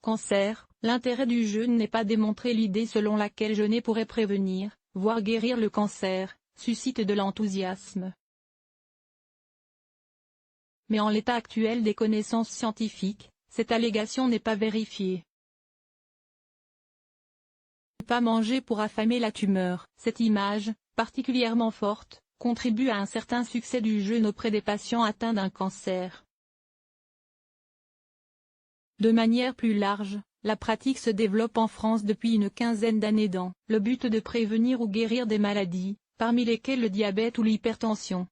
Cancer, l'intérêt du jeûne n'est pas démontré. L'idée selon laquelle jeûner pourrait prévenir, voire guérir le cancer, suscite de l'enthousiasme. Mais en l'état actuel des connaissances scientifiques, cette allégation n'est pas vérifiée. Ne pas manger pour affamer la tumeur. Cette image, particulièrement forte, contribue à un certain succès du jeûne auprès des patients atteints d'un cancer. De manière plus large, la pratique se développe en France depuis une quinzaine d'années dans le but de prévenir ou guérir des maladies, parmi lesquelles le diabète ou l'hypertension.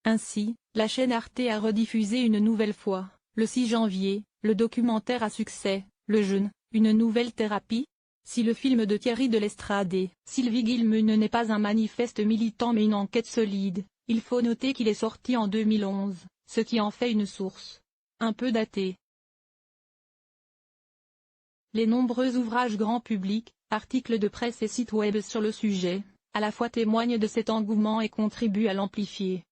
Ainsi, la chaîne Arte a rediffusé une nouvelle fois, le 6 janvier, le documentaire à succès, Le jeûne, une nouvelle thérapie. Si le film de Thierry de l'Estrade et Sylvie Guillemune n'est pas un manifeste militant mais une enquête solide, il faut noter qu'il est sorti en 2011, ce qui en fait une source un peu datée. Les nombreux ouvrages grand public, articles de presse et sites web sur le sujet, à la fois témoignent de cet engouement et contribuent à l'amplifier.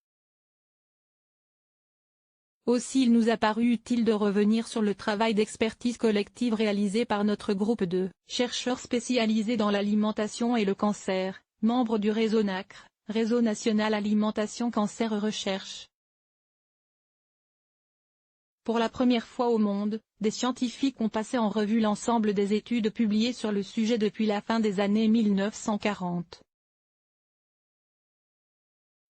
Aussi il nous a paru utile de revenir sur le travail d'expertise collective réalisé par notre groupe de chercheurs spécialisés dans l'alimentation et le cancer, membres du réseau NACRE, Réseau National Alimentation Cancer Recherche. Pour la première fois au monde, des scientifiques ont passé en revue l'ensemble des études publiées sur le sujet depuis la fin des années 1940.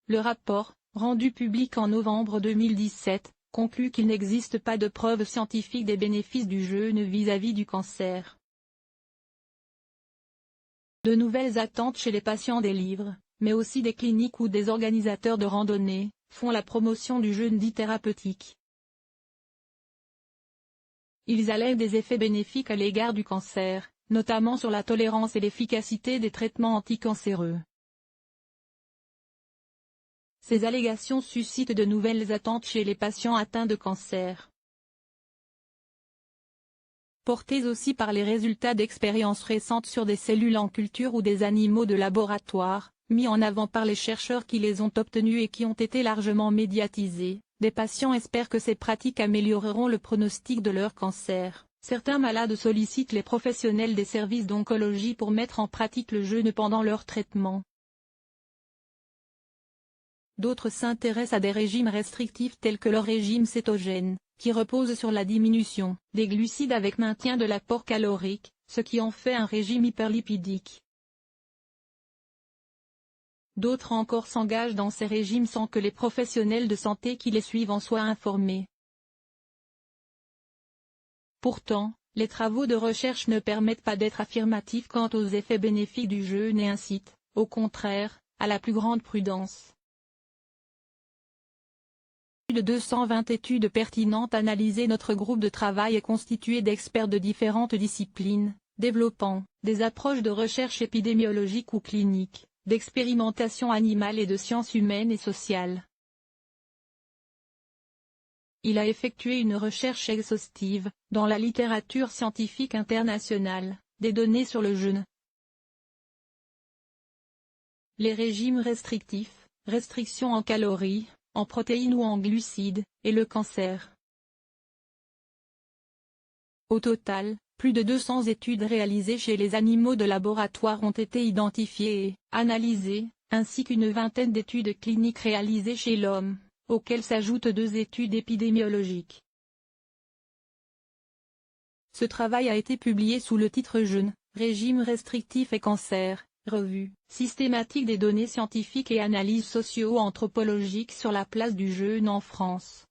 Le rapport, rendu public en novembre 2017, conclut qu'il n'existe pas de preuves scientifiques des bénéfices du jeûne vis-à-vis du cancer. De nouvelles attentes chez les patients des livres, mais aussi des cliniques ou des organisateurs de randonnée, font la promotion du jeûne dit thérapeutique. Ils allèguent des effets bénéfiques à l'égard du cancer, notamment sur la tolérance et l'efficacité des traitements anticancéreux. Ces allégations suscitent de nouvelles attentes chez les patients atteints de cancer. Portés aussi par les résultats d'expériences récentes sur des cellules en culture ou des animaux de laboratoire, mis en avant par les chercheurs qui les ont obtenus et qui ont été largement médiatisés, des patients espèrent que ces pratiques amélioreront le pronostic de leur cancer. Certains malades sollicitent les professionnels des services d'oncologie pour mettre en pratique le jeûne pendant leur traitement. D'autres s'intéressent à des régimes restrictifs tels que le régime cétogène, qui repose sur la diminution des glucides avec maintien de l'apport calorique, ce qui en fait un régime hyperlipidique. D'autres encore s'engagent dans ces régimes sans que les professionnels de santé qui les suivent en soient informés. Pourtant, les travaux de recherche ne permettent pas d'être affirmatifs quant aux effets bénéfiques du jeûne et incitent, au contraire, à la plus grande prudence. Plus de 220 études pertinentes analysées. Notre groupe de travail est constitué d'experts de différentes disciplines, développant des approches de recherche épidémiologique ou clinique, d'expérimentation animale et de sciences humaines et sociales. Il a effectué une recherche exhaustive, dans la littérature scientifique internationale, des données sur le jeûne, les régimes restrictifs, restrictions en calories, en protéines ou en glucides, et le cancer. Au total, plus de 200 études réalisées chez les animaux de laboratoire ont été identifiées et analysées, ainsi qu'une vingtaine d'études cliniques réalisées chez l'homme, auxquelles s'ajoutent 2 études épidémiologiques. Ce travail a été publié sous le titre Jeûne, régime restrictif et cancer, revue systématique des données scientifiques et analyses socio-anthropologiques sur la place du jeûne en France.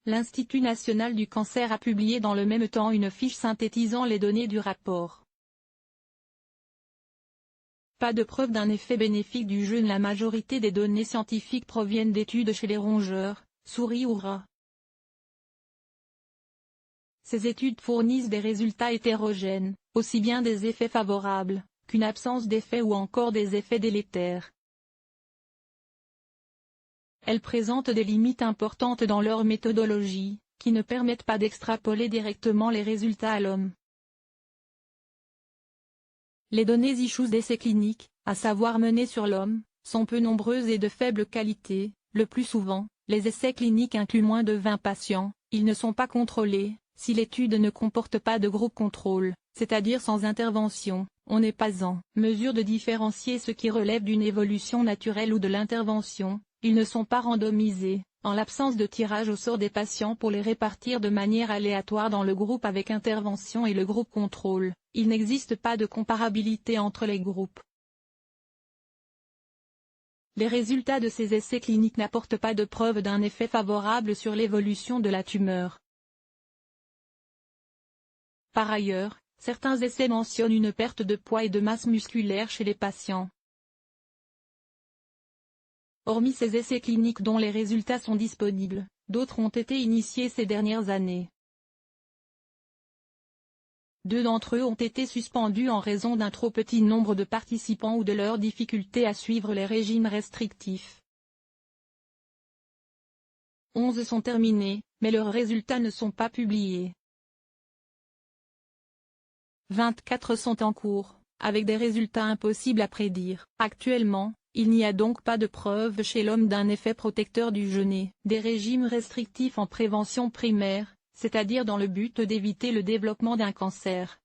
L'Institut national du cancer a publié dans le même temps une fiche synthétisant les données du rapport. Pas de preuve d'un effet bénéfique du jeûne. La majorité des données scientifiques proviennent d'études chez les rongeurs, souris ou rats. Ces études fournissent des résultats hétérogènes, aussi bien des effets favorables, qu'une absence d'effets ou encore des effets délétères. Elles présentent des limites importantes dans leur méthodologie, qui ne permettent pas d'extrapoler directement les résultats à l'homme. Les données issues d'essais cliniques, à savoir menées sur l'homme, sont peu nombreuses et de faible qualité, le plus souvent, Les essais cliniques incluent moins de 20 patients, ils ne sont pas contrôlés. Si l'étude ne comporte pas de groupe contrôle, c'est-à-dire sans intervention, on n'est pas en mesure de différencier ce qui relève d'une évolution naturelle ou de l'intervention. Ils ne sont pas randomisés, en l'absence de tirage au sort des patients pour les répartir de manière aléatoire dans le groupe avec intervention et le groupe contrôle. Il n'existe pas de comparabilité entre les groupes. Les résultats de ces essais cliniques n'apportent pas de preuve d'un effet favorable sur l'évolution de la tumeur. Par ailleurs, certains essais mentionnent une perte de poids et de masse musculaire chez les patients. Hormis ces essais cliniques dont les résultats sont disponibles, d'autres ont été initiés ces dernières années. 2 d'entre eux ont été suspendus en raison d'un trop petit nombre de participants ou de leur difficulté à suivre les régimes restrictifs. 11 sont terminés, mais leurs résultats ne sont pas publiés. 24 sont en cours, avec des résultats impossibles à prédire. Actuellement, il n'y a donc pas de preuve chez l'homme d'un effet protecteur du jeûne. Des régimes restrictifs en prévention primaire, c'est-à-dire dans le but d'éviter le développement d'un cancer.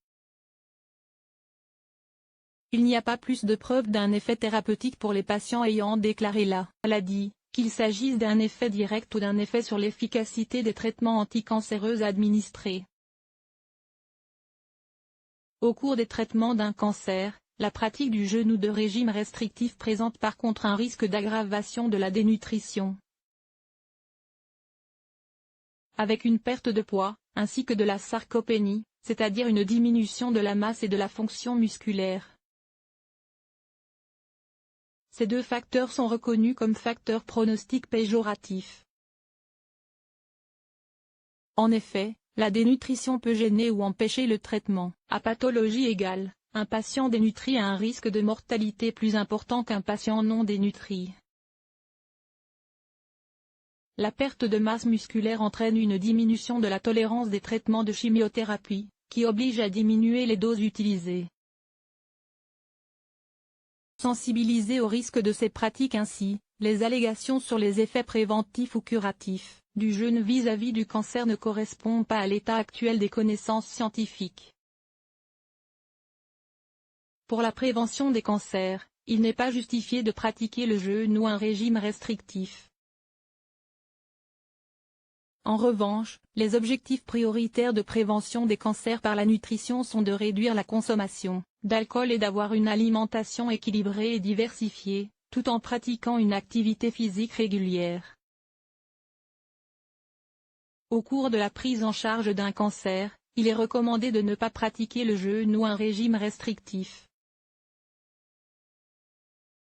Il n'y a pas plus de preuves d'un effet thérapeutique pour les patients ayant déclaré la maladie, qu'il s'agisse d'un effet direct ou d'un effet sur l'efficacité des traitements anticancéreux administrés. Au cours des traitements d'un cancer, la pratique du jeûne ou de régime restrictif présente par contre un risque d'aggravation de la dénutrition. Avec une perte de poids, ainsi que de la sarcopénie, c'est-à-dire une diminution de la masse et de la fonction musculaire. Ces 2 facteurs sont reconnus comme facteurs pronostiques péjoratifs. En effet, la dénutrition peut gêner ou empêcher le traitement. À pathologie égale, un patient dénutri a un risque de mortalité plus important qu'un patient non dénutri. La perte de masse musculaire entraîne une diminution de la tolérance des traitements de chimiothérapie, qui oblige à diminuer les doses utilisées. Sensibiliser au risque de ces pratiques ainsi, les allégations sur les effets préventifs ou curatifs du jeûne vis-à-vis du cancer ne correspondent pas à l'état actuel des connaissances scientifiques. Pour la prévention des cancers, il n'est pas justifié de pratiquer le jeûne ou un régime restrictif. En revanche, les objectifs prioritaires de prévention des cancers par la nutrition sont de réduire la consommation d'alcool et d'avoir une alimentation équilibrée et diversifiée, tout en pratiquant une activité physique régulière. Au cours de la prise en charge d'un cancer, il est recommandé de ne pas pratiquer le jeûne ou un régime restrictif.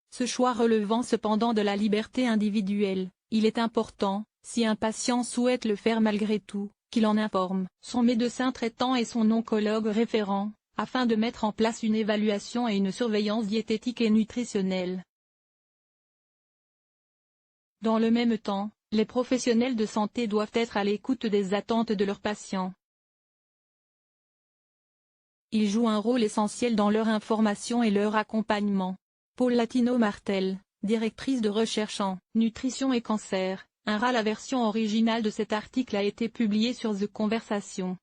Ce choix relevant cependant de la liberté individuelle, il est important, si un patient souhaite le faire malgré tout, qu'il en informe son médecin traitant et son oncologue référent, afin de mettre en place une évaluation et une surveillance diététique et nutritionnelle. Dans le même temps, les professionnels de santé doivent être à l'écoute des attentes de leurs patients. Ils jouent un rôle essentiel dans leur information et leur accompagnement. Paul Latino-Martel, directrice de recherche en nutrition et cancer, la version originale de cet article a été publiée sur The Conversation.